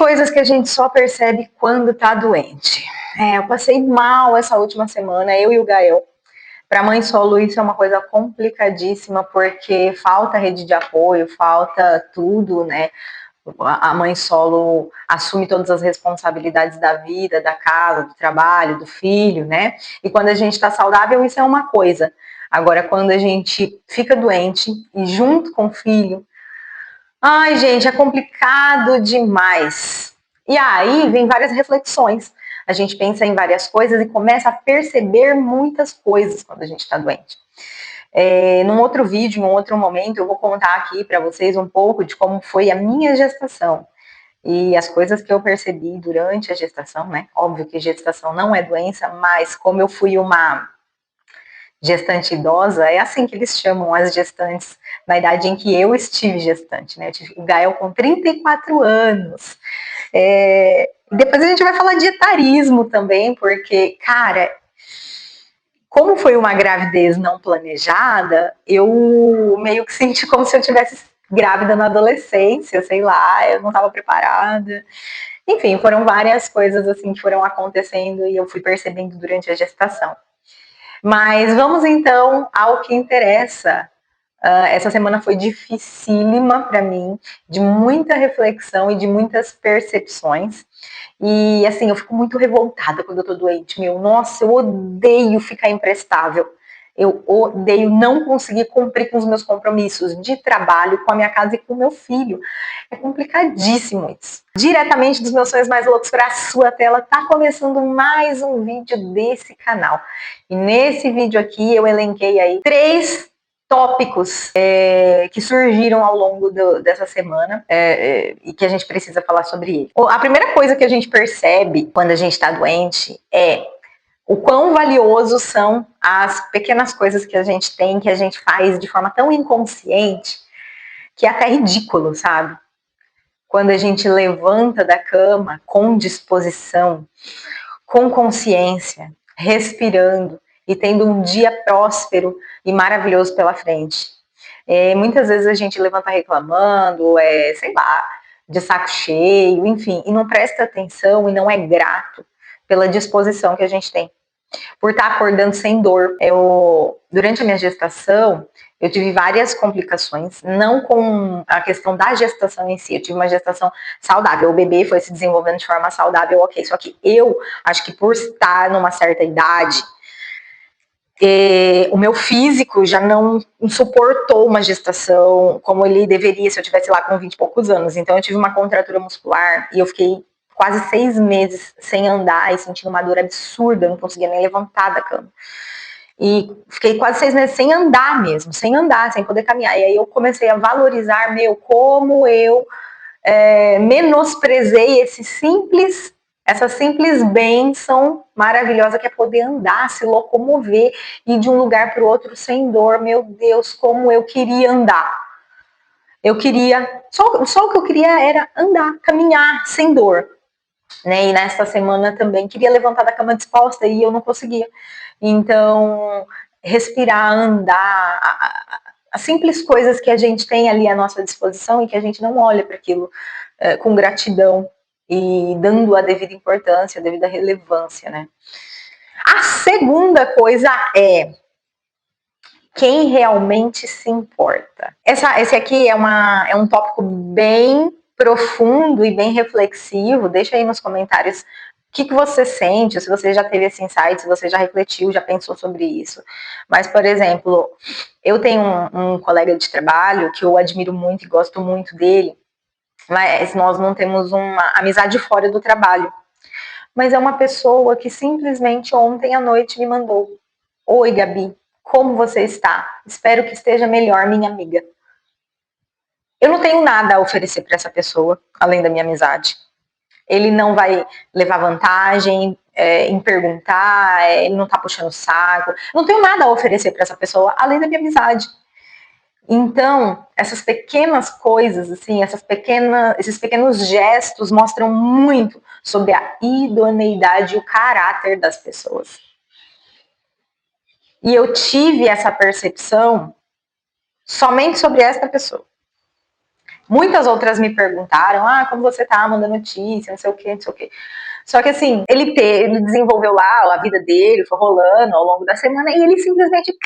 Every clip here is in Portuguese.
coisas que a gente só percebe quando tá doente. Eu passei mal essa última semana, eu e o Gael. Para mãe solo isso é uma coisa complicadíssima, porque falta rede de apoio, falta tudo, né? A mãe solo assume todas as responsabilidades da vida, da casa, do trabalho, do filho, né? E quando a gente está saudável, isso é uma coisa. Agora, quando a gente fica doente e junto com o filho, ai, gente, é complicado demais. E aí vem várias reflexões. A gente pensa em várias coisas e começa a perceber muitas coisas quando a gente está doente. Num outro vídeo, em um outro momento, eu vou contar aqui para vocês um pouco de como foi a minha gestação e as coisas que eu percebi durante a gestação, né? Óbvio que gestação não é doença, mas como eu fui uma gestante idosa, é assim que eles chamam as gestantes na idade em que eu estive gestante, né? Eu tive o Gael com 34 anos. Depois a gente vai falar de etarismo também, porque, cara, como foi uma gravidez não planejada, eu meio que senti como se eu tivesse grávida na adolescência, sei lá, eu não estava preparada. Enfim, foram várias coisas assim que foram acontecendo e eu fui percebendo durante a gestação. Mas vamos então ao que interessa. Essa semana foi dificílima para mim, de muita reflexão e de muitas percepções. E assim, eu fico muito revoltada quando eu tô doente, meu. Nossa, eu odeio ficar imprestável. Eu odeio não conseguir cumprir com os meus compromissos de trabalho, com a minha casa e com o meu filho. É complicadíssimo isso. Diretamente dos meus sonhos mais loucos para a sua tela, tá começando mais um vídeo desse canal. E nesse vídeo aqui eu elenquei aí 3 tópicos que surgiram ao longo dessa semana e que a gente precisa falar sobre ele. A primeira coisa que a gente percebe quando a gente está doente é o quão valiosos são as pequenas coisas que a gente tem, que a gente faz de forma tão inconsciente, que é até ridículo, sabe? Quando a gente levanta da cama com disposição, com consciência, respirando e tendo um dia próspero e maravilhoso pela frente. Muitas vezes a gente levanta reclamando, sei lá, de saco cheio, enfim, e não presta atenção e não é grato pela disposição que a gente tem. Por estar acordando sem dor. Durante a minha gestação, eu tive várias complicações, não com a questão da gestação em si, eu tive uma gestação saudável, o bebê foi se desenvolvendo de forma saudável, ok, só que eu acho que por estar numa certa idade, o meu físico já não suportou uma gestação como ele deveria se eu tivesse lá com 20 e poucos anos. Então eu tive uma contratura muscular e eu fiquei quase 6 meses sem andar e sentindo uma dor absurda, eu não conseguia nem levantar da cama. E fiquei quase 6 meses sem andar mesmo, sem andar, sem poder caminhar. E aí eu comecei a valorizar, como eu menosprezei essa simples bênção maravilhosa que é poder andar, se locomover, ir de um lugar para o outro sem dor. Meu Deus, como eu queria andar. Eu queria, só o que eu queria era andar, caminhar sem dor. Né? E nessa semana também queria levantar da cama disposta e eu não conseguia. Então, respirar, andar, as simples coisas que a gente tem ali à nossa disposição e que a gente não olha para aquilo com gratidão e dando a devida importância, a devida relevância, né? A segunda coisa é quem realmente se importa. Esse aqui é um tópico bem profundo e bem reflexivo. Deixa aí nos comentários o que você sente, se você já teve esse insight, se você já refletiu, já pensou sobre isso. Mas, por exemplo, eu tenho um colega de trabalho que eu admiro muito e gosto muito dele, mas nós não temos uma amizade fora do trabalho. Mas é uma pessoa que simplesmente ontem à noite me mandou: "Oi, Gabi, como você está? Espero que esteja melhor, minha amiga." Eu não tenho nada a oferecer para essa pessoa, além da minha amizade. Ele não vai levar vantagem em perguntar, ele não está puxando o saco. Não tenho nada a oferecer para essa pessoa, além da minha amizade. Então, essas pequenas coisas, assim, esses pequenos gestos mostram muito sobre a idoneidade e o caráter das pessoas. E eu tive essa percepção somente sobre esta pessoa. Muitas outras me perguntaram, como você tá, manda notícia, não sei o quê, não sei o quê. Só que assim, ele desenvolveu lá a vida dele, foi rolando ao longo da semana, e ele simplesmente,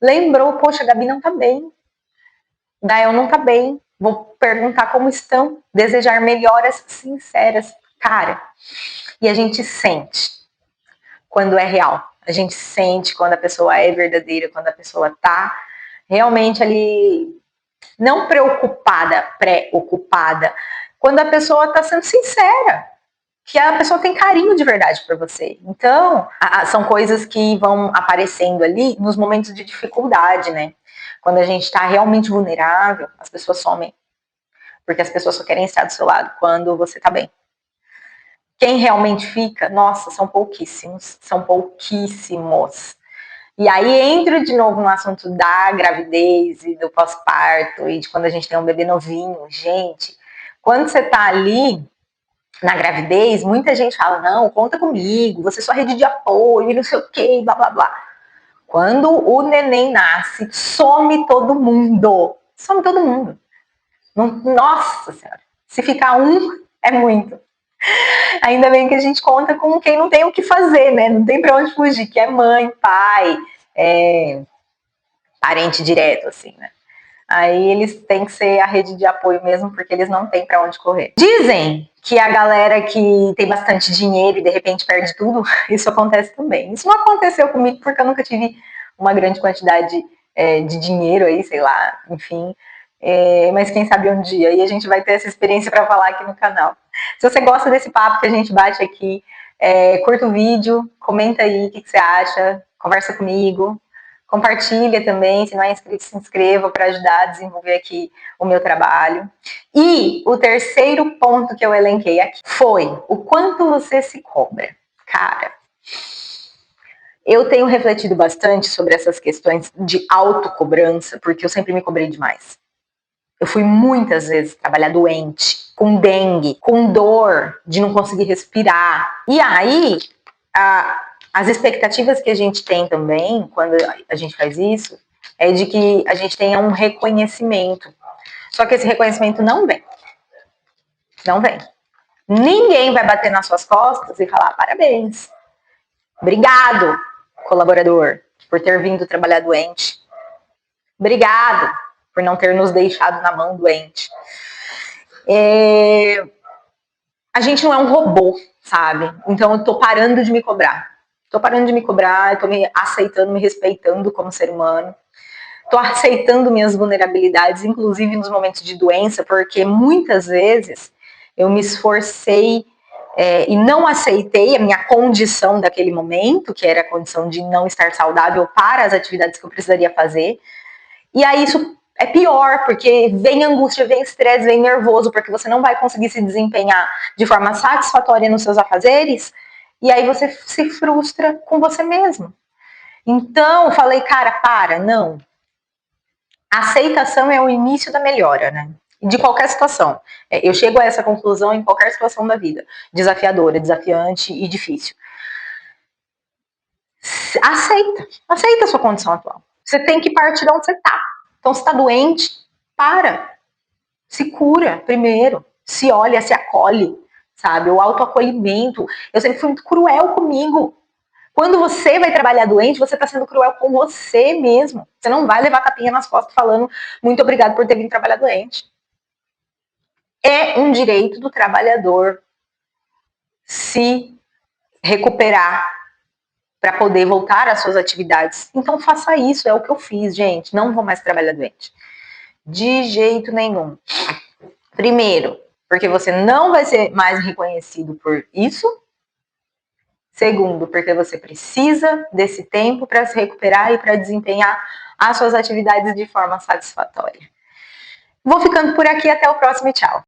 lembrou, poxa, a Gabi não tá bem. Gael não tá bem. Vou perguntar como estão, desejar melhoras sinceras. Cara, e a gente sente quando é real. A gente sente quando a pessoa é verdadeira, quando a pessoa tá realmente ali, não preocupada, preocupada. Quando a pessoa tá sendo sincera, que a pessoa tem carinho de verdade por você. Então, são coisas que vão aparecendo ali nos momentos de dificuldade, né? Quando a gente está realmente vulnerável, as pessoas somem. Porque as pessoas só querem estar do seu lado quando você tá bem. Quem realmente fica, nossa, são pouquíssimos. São pouquíssimos. E aí entra de novo no assunto da gravidez e do pós-parto e de quando a gente tem um bebê novinho. Gente, quando você tá ali na gravidez, muita gente fala, não, conta comigo, você é sua rede de apoio e não sei o que, blá blá blá. Quando o neném nasce, some todo mundo. Some todo mundo. Nossa Senhora, se ficar um, é muito. Ainda bem que a gente conta com quem não tem o que fazer, né? Não tem pra onde fugir, que é mãe, pai, parente direto, assim, né? Aí eles têm que ser a rede de apoio mesmo, porque eles não têm para onde correr. Dizem que a galera que tem bastante dinheiro e de repente perde tudo, isso acontece também. Isso não aconteceu comigo porque eu nunca tive uma grande quantidade de dinheiro aí, sei lá, enfim. Mas quem sabe um dia. E a gente vai ter essa experiência para falar aqui no canal. Se você gosta desse papo que a gente bate aqui, curta o vídeo, comenta aí o que você acha, conversa comigo. Compartilha também, se não é inscrito, se inscreva para ajudar a desenvolver aqui o meu trabalho. E o terceiro ponto que eu elenquei aqui foi o quanto você se cobra. Cara, eu tenho refletido bastante sobre essas questões de autocobrança, porque eu sempre me cobrei demais. Eu fui muitas vezes trabalhar doente, com dengue, com dor de não conseguir respirar. E aí, as expectativas que a gente tem também, quando a gente faz isso, é de que a gente tenha um reconhecimento. Só que esse reconhecimento não vem. Não vem. Ninguém vai bater nas suas costas e falar parabéns. Obrigado, colaborador, por ter vindo trabalhar doente. Obrigado por não ter nos deixado na mão doente. A gente não é um robô, sabe? Então eu tô parando de me cobrar. Tô parando de me cobrar, tô me aceitando, me respeitando como ser humano. Tô aceitando minhas vulnerabilidades, inclusive nos momentos de doença, porque muitas vezes eu me esforcei e não aceitei a minha condição daquele momento, que era a condição de não estar saudável para as atividades que eu precisaria fazer. E aí isso é pior, porque vem angústia, vem estresse, vem nervoso, porque você não vai conseguir se desempenhar de forma satisfatória nos seus afazeres, e aí você se frustra com você mesmo. Então, eu falei, cara, não. A aceitação é o início da melhora, né? De qualquer situação. Eu chego a essa conclusão em qualquer situação da vida. Desafiadora, desafiante e difícil. Aceita a sua condição atual. Você tem que partir de onde você está. Então, se está doente, para. Se cura primeiro. Se olha, se acolhe, sabe? O autoacolhimento. Eu sempre fui muito cruel comigo. Quando você vai trabalhar doente, você está sendo cruel com você mesmo. Você não vai levar tapinha nas costas falando muito obrigado por ter vindo trabalhar doente. É um direito do trabalhador se recuperar para poder voltar às suas atividades. Então faça isso, é o que eu fiz, gente. Não vou mais trabalhar doente. De jeito nenhum. Primeiro, porque você não vai ser mais reconhecido por isso. Segundo, porque você precisa desse tempo para se recuperar e para desempenhar as suas atividades de forma satisfatória. Vou ficando por aqui, até o próximo e tchau.